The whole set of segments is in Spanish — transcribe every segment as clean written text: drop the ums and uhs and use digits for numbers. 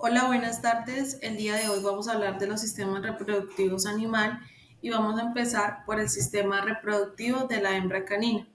Hola, buenas tardes. El día de hoy vamos a hablar de los sistemas reproductivos animal y vamos a empezar por el sistema reproductivo de la hembra canina.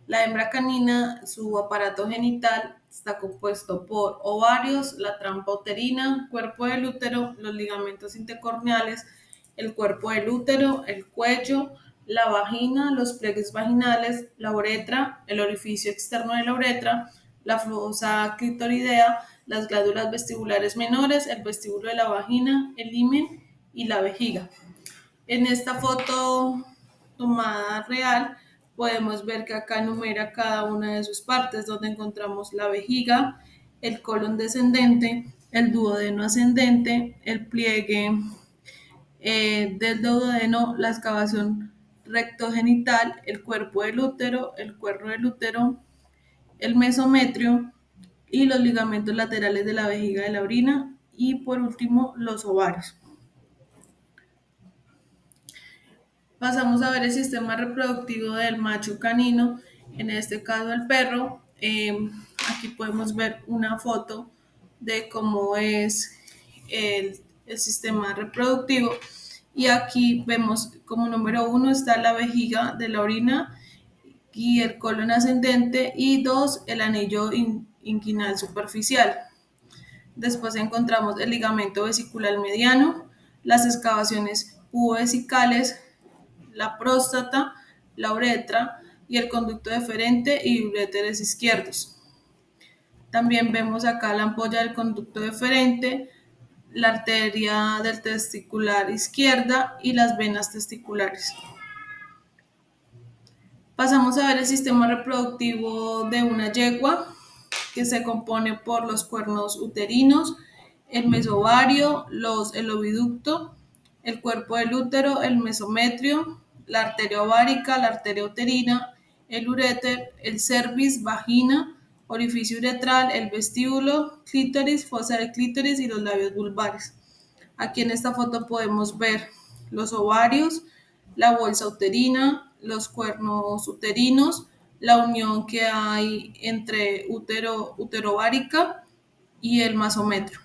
La hembra canina, su aparato genital está compuesto por ovarios, la trompa uterina, cuerpo del útero, los ligamentos intercorneales, el cuerpo del útero, el cuello, la vagina, los pliegues vaginales, la uretra, el orificio externo de la uretra, la fosa clitoridea, las glándulas vestibulares menores, el vestíbulo de la vagina, el himen y la vejiga. En esta foto tomada real podemos ver que acá enumera cada una de sus partes, donde encontramos la vejiga, el colon descendente, el duodeno ascendente, el pliegue del duodeno, la excavación rectogenital, el cuerpo del útero, el cuerno del útero, el mesometrio y los ligamentos laterales de la vejiga de la orina y por último los ovarios. Pasamos a ver el sistema reproductivo del macho canino, en este caso el perro. Aquí podemos ver una foto de cómo es el sistema reproductivo y aquí vemos como número uno está la vejiga de la orina y el colon ascendente y dos el anillo inguinal superficial. Después encontramos el ligamento vesicular mediano, las excavaciones pubovesicales, la próstata, la uretra y el conducto deferente y uréteres izquierdos. También vemos acá la ampolla del conducto deferente, la arteria del testicular izquierda y las venas testiculares. Pasamos a ver el sistema reproductivo de una yegua, que se compone por los cuernos uterinos, el mesovario, el oviducto, el cuerpo del útero, el mesometrio, la arteria ovárica, la arteria uterina, el uréter, el cervix, vagina, orificio uretral, el vestíbulo, clítoris, fosa del clítoris y los labios vulvares. Aquí en esta foto podemos ver los ovarios, la bolsa uterina, los cuernos uterinos, la unión que hay entre uterovárica y el masometrio.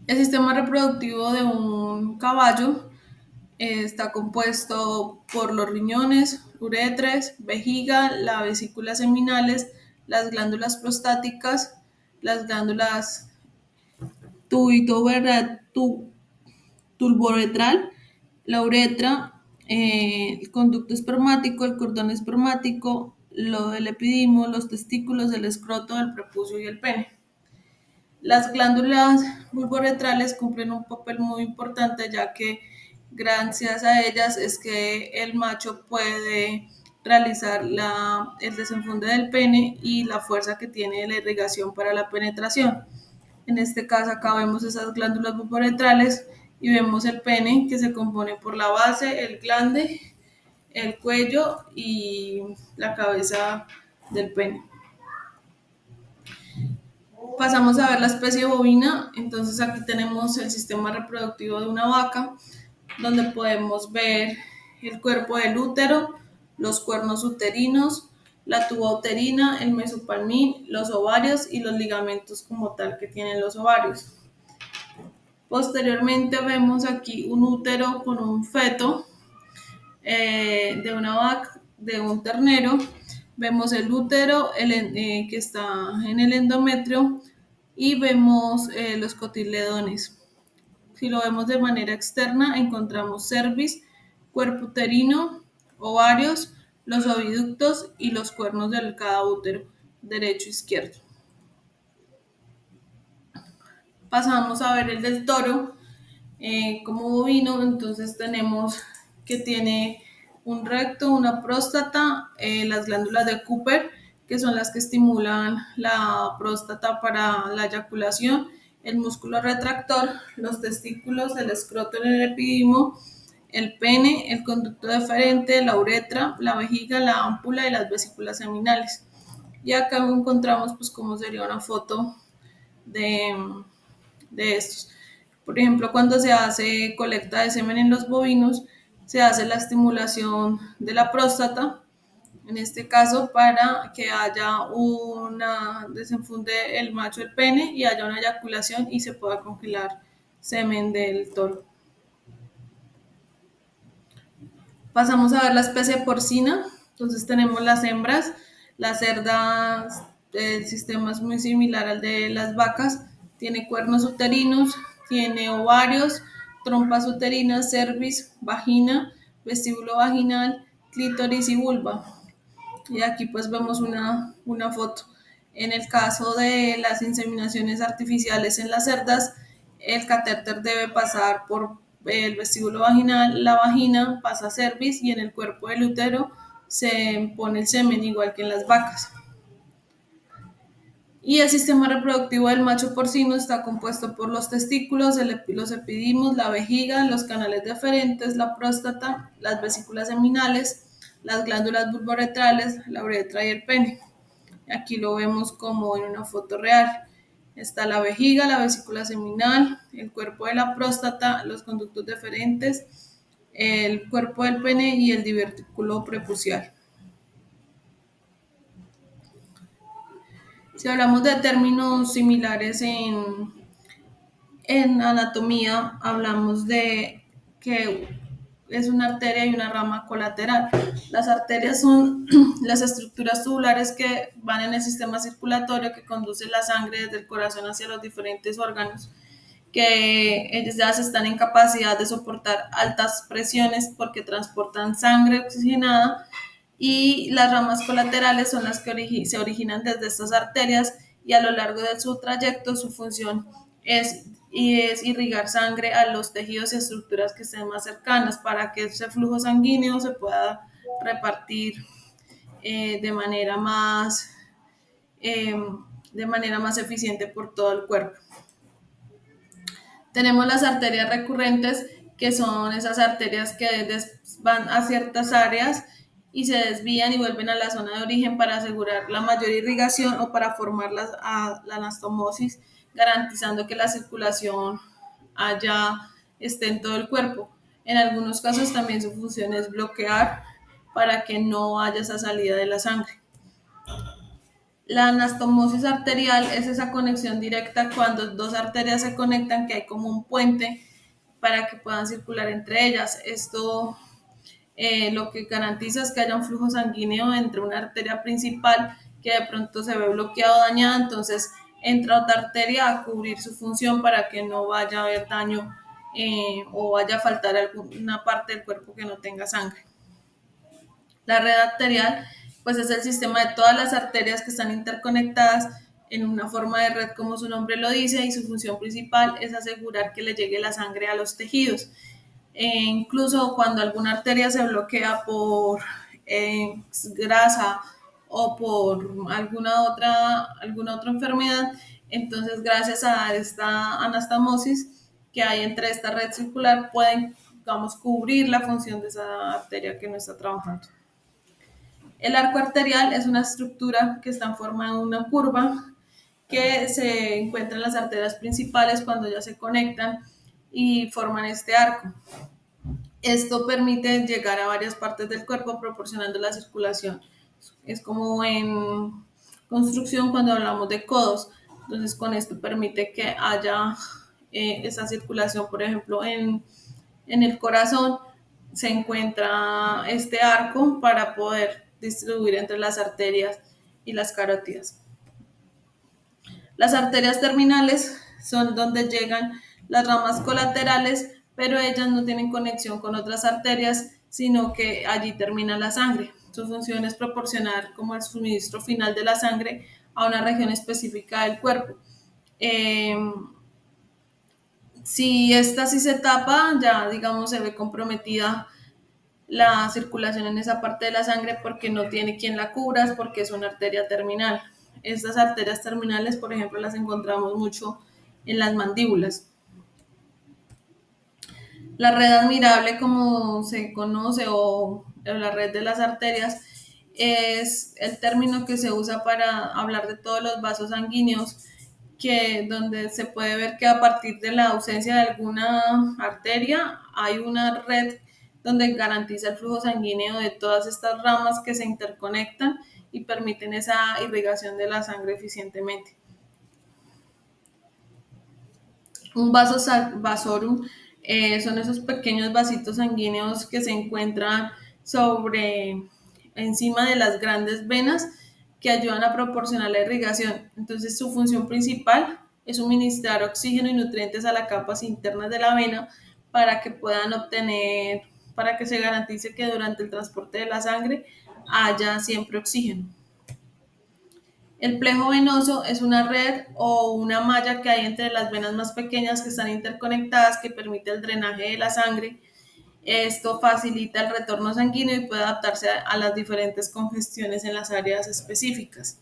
El sistema reproductivo de un caballo está compuesto por los riñones, uretres, vejiga, la vesícula seminales, las glándulas prostáticas, las glándulas tulboretral, la uretra, el conducto espermático, el cordón espermático, lo del epidimo, los testículos, el escroto, el prepucio y el pene. Las glándulas bulboretrales cumplen un papel muy importante ya que gracias a ellas es que el macho puede realizar el desenfunde del pene y la fuerza que tiene la irrigación para la penetración. En este caso acá vemos esas glándulas bulboretrales y vemos el pene que se compone por la base, el glande, el cuello y la cabeza del pene. Pasamos a ver la especie bovina, entonces aquí tenemos el sistema reproductivo de una vaca, donde podemos ver el cuerpo del útero, los cuernos uterinos, la tuba uterina, el mesopalmín, los ovarios y los ligamentos como tal que tienen los ovarios. Posteriormente vemos aquí un útero con un feto de una vaca, de un ternero. Vemos el útero que está en el endometrio y vemos los cotiledones. Si lo vemos de manera externa, encontramos cervix, cuerpo uterino, ovarios, los oviductos y los cuernos de cada útero, derecho e izquierdo. Pasamos a ver el del toro. Como bovino, entonces tenemos que tiene un recto, una próstata, las glándulas de Cooper, que son las que estimulan la próstata para la eyaculación, el músculo retractor, los testículos, el escroto en el epidimo, el pene, el conducto deferente, la uretra, la vejiga, la ámpula y las vesículas seminales. Y acá encontramos pues cómo sería una foto de, de estos. Por ejemplo, cuando se hace colecta de semen en los bovinos, se hace la estimulación de la próstata En este caso, para que haya una, desenfunde el macho el pene y haya una eyaculación y se pueda congelar semen del toro. Pasamos a ver la especie porcina. Entonces tenemos las hembras, las cerdas, el sistema es muy similar al de las vacas, tiene cuernos uterinos, tiene ovarios, trompas uterinas, cervix, vagina, vestíbulo vaginal, clítoris y vulva. Y aquí pues vemos una foto. En el caso de las inseminaciones artificiales en las cerdas, el catéter debe pasar por el vestíbulo vaginal, la vagina pasa a cervix y en el cuerpo del útero se pone el semen igual que en las vacas. Y el sistema reproductivo del macho porcino está compuesto por los testículos, los epidimos, la vejiga, los canales deferentes, la próstata, las vesículas seminales, las glándulas bulboretrales, la uretra y el pene. Aquí lo vemos como en una foto real. Está la vejiga, la vesícula seminal, el cuerpo de la próstata, los conductos deferentes, el cuerpo del pene y el divertículo prepucial. Si hablamos de términos similares en anatomía, hablamos de que es una arteria y una rama colateral. Las arterias son las estructuras tubulares que van en el sistema circulatorio que conduce la sangre desde el corazón hacia los diferentes órganos, que ellas ya están en capacidad de soportar altas presiones porque transportan sangre oxigenada, y las ramas colaterales son las que se originan desde estas arterias y a lo largo de su trayecto su función es irrigar sangre a los tejidos y estructuras que estén más cercanas para que ese flujo sanguíneo se pueda repartir de manera más eh, de manera más eficiente por todo el cuerpo. Tenemos las arterias recurrentes, que son esas arterias que van a ciertas áreas y se desvían y vuelven a la zona de origen para asegurar la mayor irrigación o para formar la anastomosis, garantizando que la circulación esté en todo el cuerpo. En algunos casos también su función es bloquear para que no haya esa salida de la sangre. La anastomosis arterial es esa conexión directa cuando dos arterias se conectan, que hay como un puente para que puedan circular entre ellas. Esto lo que garantiza es que haya un flujo sanguíneo entre una arteria principal que de pronto se ve bloqueada o dañada, entonces entra otra arteria a cubrir su función para que no vaya a haber daño o vaya a faltar alguna parte del cuerpo que no tenga sangre. La red arterial, pues es el sistema de todas las arterias que están interconectadas en una forma de red, como su nombre lo dice, y su función principal es asegurar que le llegue la sangre a los tejidos. Incluso cuando alguna arteria se bloquea por grasa o por alguna otra enfermedad, entonces gracias a esta anastomosis que hay entre esta red circular pueden, digamos, cubrir la función de esa arteria que no está trabajando. El arco arterial es una estructura que está en forma de una curva que se encuentra en las arterias principales cuando ya se conectan y forman este arco. Esto permite llegar a varias partes del cuerpo proporcionando la circulación. Es como en construcción cuando hablamos de codos. Entonces con esto permite que haya esa circulación. Por ejemplo, en el corazón se encuentra este arco para poder distribuir entre las arterias y las carótidas. Las arterias terminales son donde llegan las ramas colaterales, pero ellas no tienen conexión con otras arterias, sino que allí termina la sangre. Su función es proporcionar como el suministro final de la sangre a una región específica del cuerpo. Eh, si esta sí se tapa, ya digamos se ve comprometida la circulación en esa parte de la sangre porque no tiene quien la cubra, porque es una arteria terminal. Estas arterias terminales, por ejemplo, las encontramos mucho en las mandíbulas. La red admirable, como se conoce, o la red de las arterias, es el término que se usa para hablar de todos los vasos sanguíneos, donde se puede ver que a partir de la ausencia de alguna arteria hay una red donde garantiza el flujo sanguíneo de todas estas ramas que se interconectan y permiten esa irrigación de la sangre eficientemente. Un vasorum son esos pequeños vasitos sanguíneos que se encuentran encima de las grandes venas que ayudan a proporcionar la irrigación. Entonces, su función principal es suministrar oxígeno y nutrientes a las capas internas de la vena para que puedan obtener, para que se garantice que durante el transporte de la sangre haya siempre oxígeno. El plejo venoso es una red o una malla que hay entre las venas más pequeñas que están interconectadas que permite el drenaje de la sangre. Esto facilita el retorno sanguíneo y puede adaptarse a las diferentes congestiones en las áreas específicas.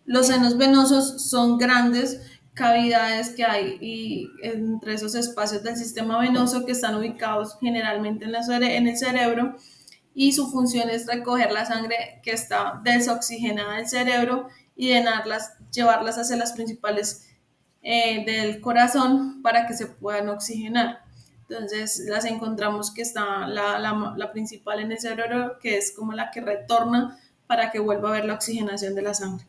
Los senos venosos son grandes cavidades que hay y entre esos espacios del sistema venoso que están ubicados generalmente en el cerebro, y su función es recoger la sangre que está desoxigenada del cerebro y llevarlas hacia las principales del corazón para que se puedan oxigenar. Entonces las encontramos que está la principal en el cerebro, que es como la que retorna para que vuelva a haber la oxigenación de la sangre.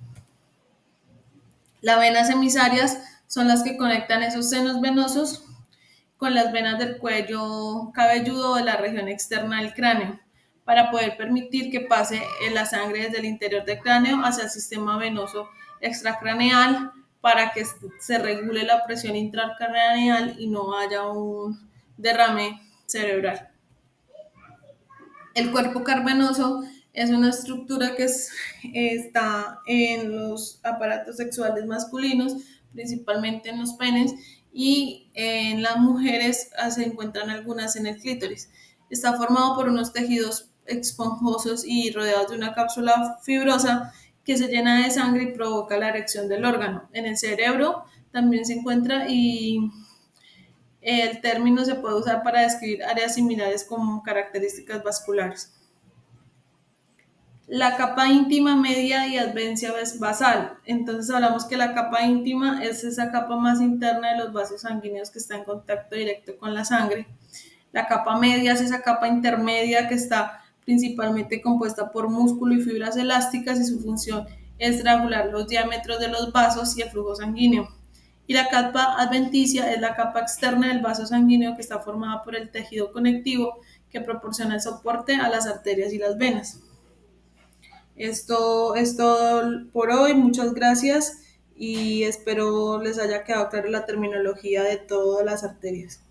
Las venas emisarias son las que conectan esos senos venosos con las venas del cuello cabelludo o de la región externa del cráneo, para poder permitir que pase la sangre desde el interior del cráneo hacia el sistema venoso extracraneal, para que se regule la presión intracraneal y no haya un derrame cerebral. El cuerpo cavernoso es una estructura que está en los aparatos sexuales masculinos, principalmente en los penes, y en las mujeres se encuentran algunas en el clítoris. Está formado por unos tejidos esponjosos y rodeados de una cápsula fibrosa que se llena de sangre y provoca la erección del órgano. En el cerebro también se encuentra, y el término se puede usar para describir áreas similares con características vasculares. La capa íntima, media y advencia es basal. Entonces hablamos que la capa íntima es esa capa más interna de los vasos sanguíneos que está en contacto directo con la sangre. La capa media es esa capa intermedia que está principalmente compuesta por músculo y fibras elásticas, y su función es regular los diámetros de los vasos y el flujo sanguíneo. Y la capa adventicia es la capa externa del vaso sanguíneo que está formada por el tejido conectivo que proporciona el soporte a las arterias y las venas. Esto es todo por hoy, muchas gracias y espero les haya quedado clara la terminología de todas las arterias.